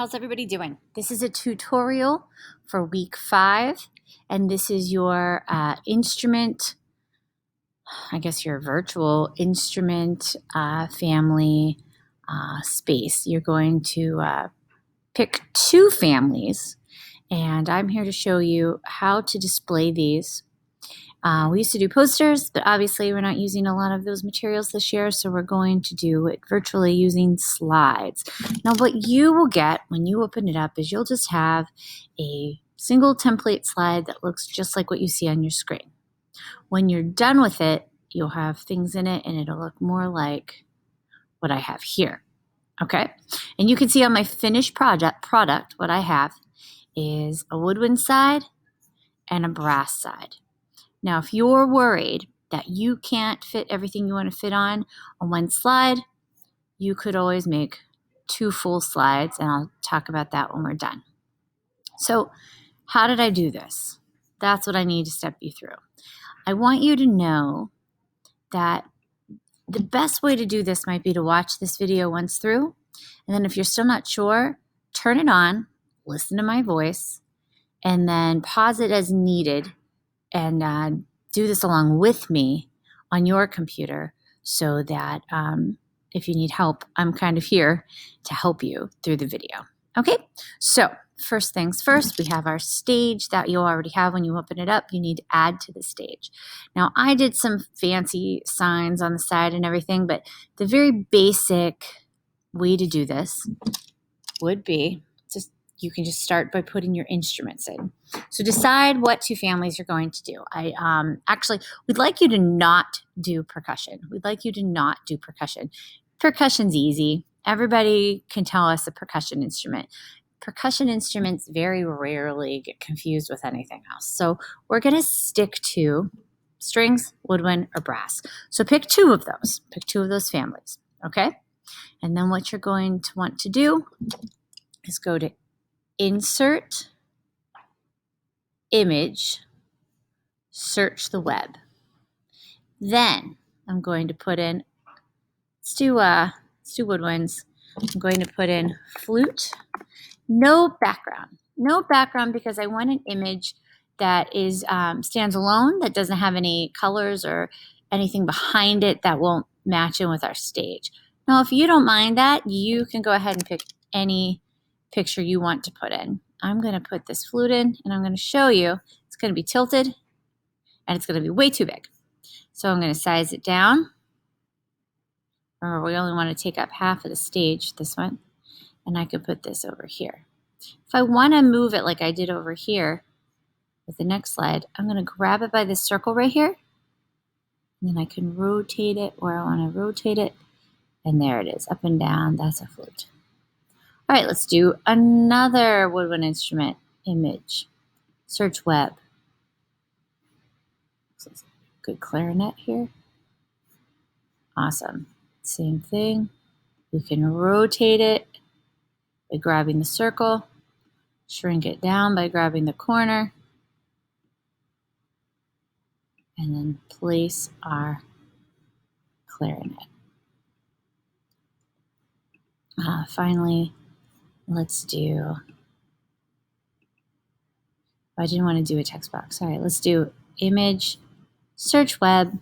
How's everybody doing? This is a tutorial for week 5, and this is your instrument, I guess your virtual instrument family space. You're going to pick 2 families, and I'm here to show you how to display these. We used to do posters, but obviously we're not using a lot of those materials this year, so we're going to do it virtually using slides. Now, what you will get when you open it up is you'll just have a single template slide that looks just like what you see on your screen. When you're done with it, you'll have things in it, and it'll look more like what I have here. Okay? And you can see on my finished product what I have is a woodwind side and a brass side. Now, if you're worried that you can't fit everything you want to fit on one slide, you could always make 2 full slides, and I'll talk about that when we're done. So, how did I do this? That's what I need to step you through. I want you to know that the best way to do this might be to watch this video once through, and then if you're still not sure, turn it on, listen to my voice, and then pause it as needed and do this along with me on your computer so that if you need help, I'm kind of here to help you through the video. Okay, so first things first, we have our stage that you already have. When you open it up, you need to add to the stage. Now, I did some fancy signs on the side and everything, but the very basic way to do this would be you can just start by putting your instruments in. So decide what 2 families you're going to do. We'd like you to not do percussion. Percussion's easy. Everybody can tell us a percussion instrument. Percussion instruments very rarely get confused with anything else. So we're going to stick to strings, woodwind, or brass. So pick 2 of those. Pick 2 of those families, okay? And then what you're going to want to do is go to Insert, Image, Search the Web. Then I'm going to put in, let's do woodwinds. I'm going to put in flute. No background because I want an image that is stands alone, that doesn't have any colors or anything behind it that won't match in with our stage. Now, if you don't mind that, you can go ahead and pick any picture you want to put in. I'm going to put this flute in, and I'm going to show you. It's going to be tilted, and it's going to be way too big. So I'm going to size it down. Remember, we only want to take up half of the stage, this one, and I can put this over here. If I want to move it like I did over here with the next slide, I'm going to grab it by this circle right here, and then I can rotate it where I want to rotate it, and there it is, up and down. That's a flute. All right, let's do another woodwind instrument. Image, search web. Good clarinet here. Awesome. Same thing. We can rotate it by grabbing the circle, shrink it down by grabbing the corner, and then place our clarinet. Finally, let's do, I didn't want to do a text box. All right, let's do image, search web.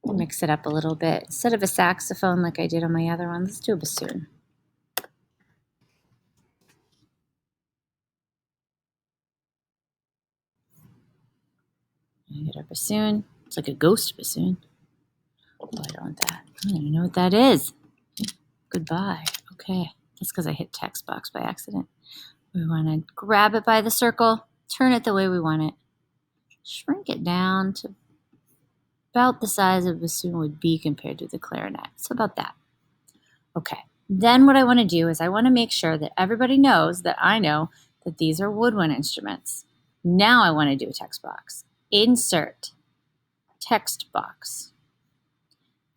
Mix it up a little bit. Instead of a saxophone like I did on my other one, let's do a bassoon. I get our bassoon. It's like a ghost bassoon. Oh, I don't want that. I don't even know what that is. Goodbye. Okay. That's because I hit text box by accident. We want to grab it by the circle, turn it the way we want it, shrink it down to about the size a bassoon would be compared to the clarinet. So about that. Okay. Then what I want to do is I want to make sure that everybody knows that I know that these are woodwind instruments. Now I want to do a text box. Insert, text box.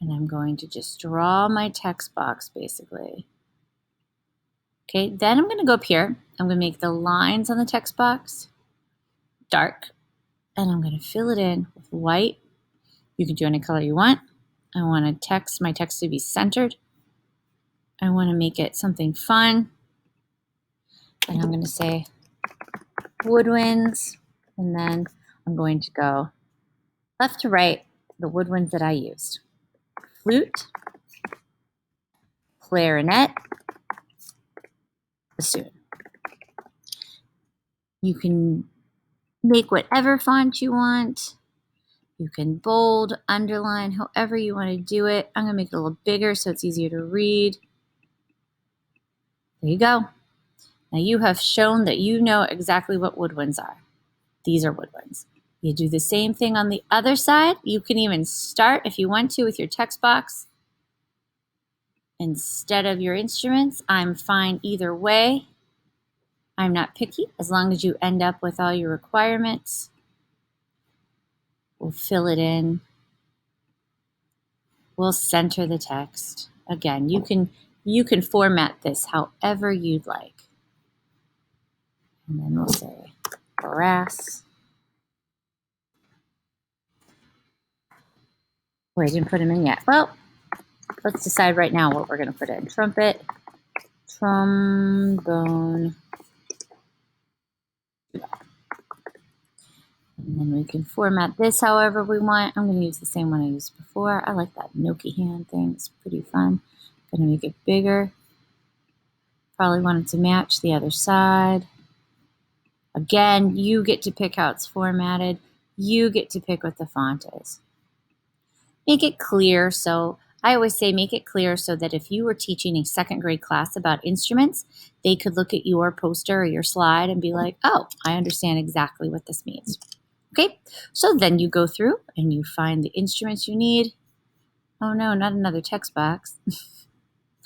And I'm going to just draw my text box, basically. Okay, then I'm going to go up here. I'm going to make the lines on the text box dark. And I'm going to fill it in with white. You can do any color you want. I want my text to be centered. I want to make it something fun. And I'm going to say woodwinds, and then I'm going to go left to right, the woodwinds that I used. Flute, clarinet, bassoon. You can make whatever font you want. You can bold, underline, however you want to do it. I'm going to make it a little bigger so it's easier to read. There you go. Now you have shown that you know exactly what woodwinds are. These are woodwinds. You do the same thing on the other side. You can even start, if you want to, with your text box instead of your instruments. I'm fine either way. I'm not picky as long as you end up with all your requirements. We'll fill it in. We'll center the text. Again, you can format this however you'd like. And then we'll say brass. Wait, I didn't put them in yet. Well, let's decide right now what we're going to put in. Trumpet, trombone, tuba. And then we can format this however we want. I'm going to use the same one I used before. I like that Noki hand thing. It's pretty fun. I'm going to make it bigger. Probably want it to match the other side. Again, you get to pick how it's formatted. You get to pick what the font is. Make it clear. So I always say make it clear so that if you were teaching a second grade class about instruments, they could look at your poster or your slide and be like, oh, I understand exactly what this means. Okay, so then you go through and you find the instruments you need. Oh no, not another text box.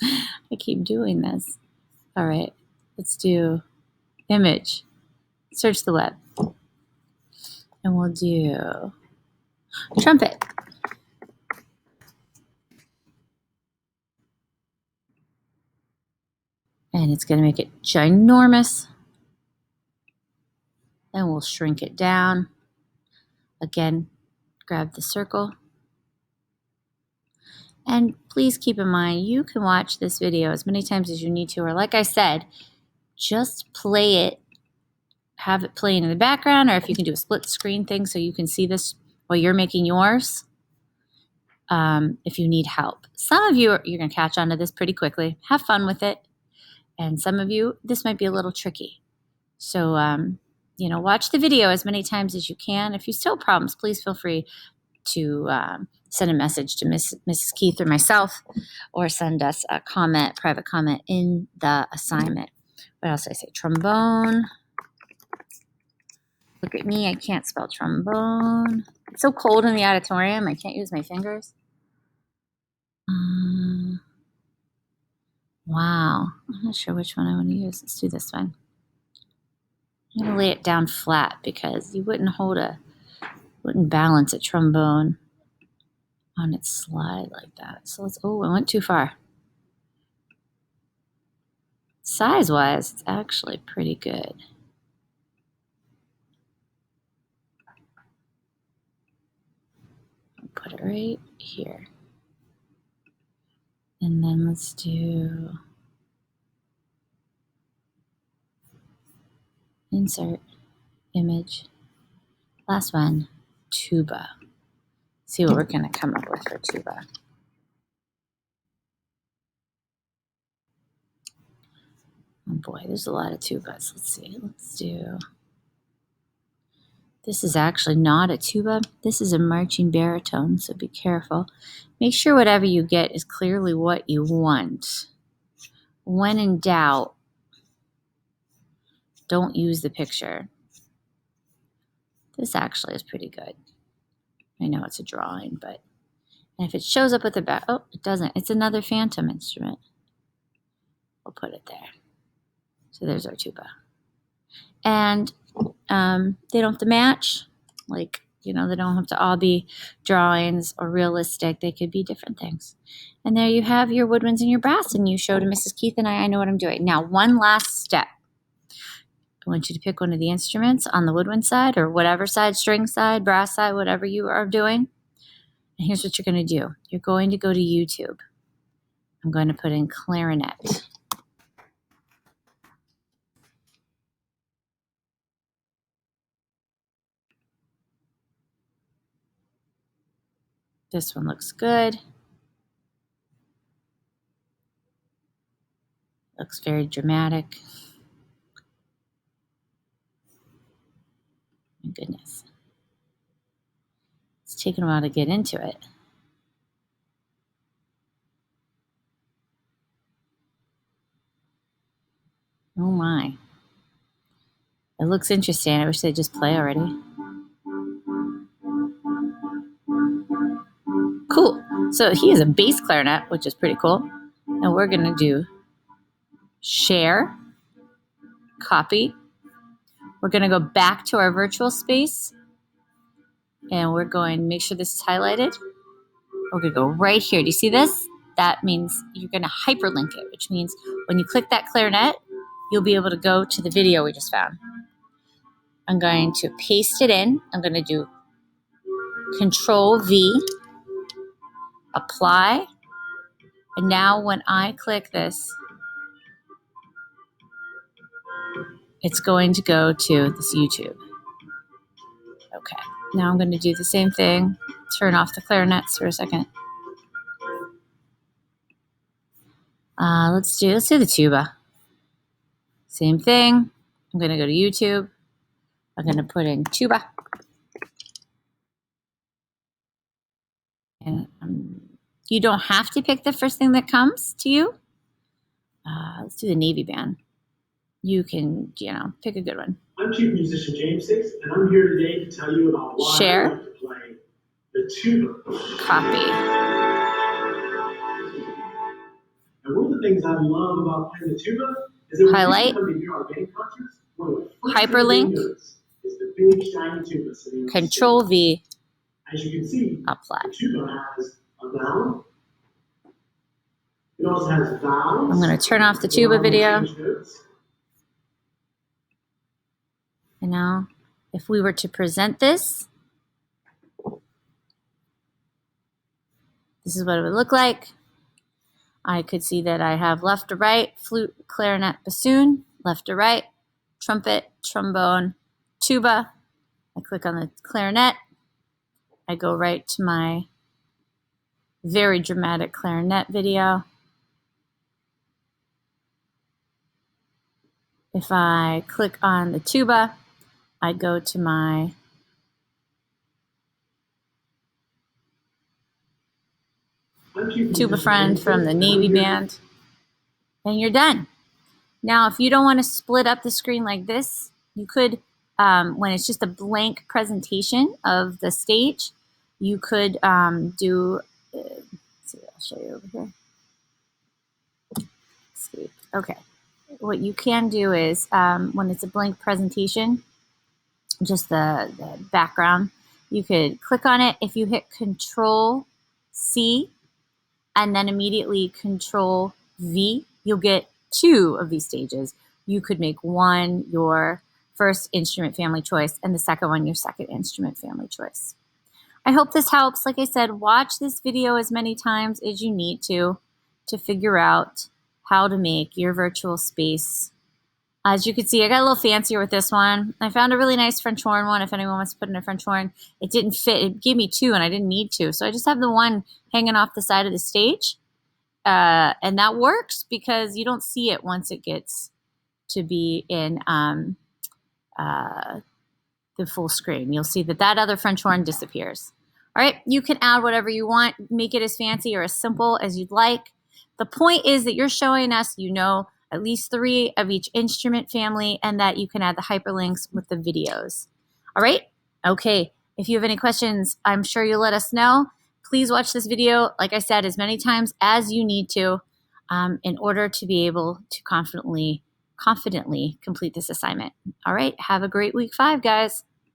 I keep doing this. All right, let's do image. Search the web. And we'll do trumpet. And it's going to make it ginormous. Then we'll shrink it down. Again, grab the circle. And please keep in mind, you can watch this video as many times as you need to, or like I said, just play it, have it playing in the background, or if you can do a split screen thing so you can see this while you're making yours, if you need help. Some of you, you're going to catch on to this pretty quickly. Have fun with it. And some of you, this might be a little tricky. So, watch the video as many times as you can. If you still have problems, please feel free to send a message to Mrs. Keith or myself, or send us a private comment in the assignment. What else did I say? Trombone. Look at me, I can't spell trombone. It's so cold in the auditorium, I can't use my fingers. Wow, I'm not sure which one I want to use. Let's do this one. I'm going to lay it down flat because you wouldn't balance a trombone on its slide like that. So I went too far. Size-wise, it's actually pretty good. I'll put it right here. And then let's do insert, image. Last one, tuba. See what we're going to come up with for tuba. Oh boy, there's a lot of tubas. Let's see. Let's do. This is actually not a tuba. This is a marching baritone, so be careful. Make sure whatever you get is clearly what you want. When in doubt, don't use the picture. This actually is pretty good. I know it's a drawing, but if it shows up at the back, oh, it doesn't. It's another phantom instrument. We'll put it there. So there's our tuba. And they don't have to match. They don't have to all be drawings or realistic. They could be different things. And there you have your woodwinds and your brass, and you show to Mrs. Keith and I know what I'm doing. Now, one last step. I want you to pick one of the instruments on the woodwind side, or whatever side, string side, brass side, whatever you are doing. And here's what you're going to do. You're going to go to YouTube. I'm going to put in clarinet. This one looks good. Looks very dramatic. My goodness. It's taken a while to get into it. Oh my. It looks interesting. I wish they'd just play already. Cool. So he is a bass clarinet, which is pretty cool. And we're going to do share, copy. We're going to go back to our virtual space. And we're going to make sure this is highlighted. We're going to go right here. Do you see this? That means you're going to hyperlink it, which means when you click that clarinet, you'll be able to go to the video we just found. I'm going to paste it in. I'm going to do Control V, apply. And now when I click this, it's going to go to this YouTube. Okay, now I'm going to do the same thing. Turn off the clarinets for a second. Let's do the tuba. Same thing. I'm going to go to YouTube. I'm going to put in tuba. And you don't have to pick the first thing that comes to you. Let's do the Navy Band. You can, pick a good one. I'm Chief Musician James Six, and I'm here today to tell you about why Share. I like to play the tuba. Copy. And one of the things I love about playing the tuba is that highlight. When people come to hear our band concerts, one of the first Hyperlink. things is the big shiny tuba sitting on the Control stage. V. As you can see, apply. the tuba has a valve. It also has valves. I'm going to turn off the tuba video. And now, if we were to present this, this is what it would look like. I could see that I have left to right, flute, clarinet, bassoon, left to right, trumpet, trombone, tuba. I click on the clarinet. I go right to my very dramatic clarinet video. If I click on the tuba, I go to my tuba friend from the Navy Band, and you're done. Now, if you don't want to split up the screen like this, you could, when it's just a blank presentation of the stage, you could do, let's see, I'll show you over here. Escape. Okay. What you can do is, when it's a blank presentation, just the background, you could click on it. If you hit Control C and then immediately Control V, you'll get two of these stages. You could make one your first instrument family choice and the second one your second instrument family choice. I hope this helps. Like I said, watch this video as many times as you need to figure out how to make your virtual space. As you can see, I got a little fancier with this one. I found a really nice French horn one. If anyone wants to put in a French horn, it didn't fit. It gave me two, and I didn't need two. So I just have the one hanging off the side of the stage. And that works because you don't see it once it gets to be in the full screen. You'll see that other French horn disappears. All right, you can add whatever you want. Make it as fancy or as simple as you'd like. The point is that you're showing us at least 3 of each instrument family, and that you can add the hyperlinks with the videos. All right? Okay. If you have any questions, I'm sure you'll let us know. Please watch this video, like I said, as many times as you need to in order to be able to confidently complete this assignment. All right. Have a great week 5, guys.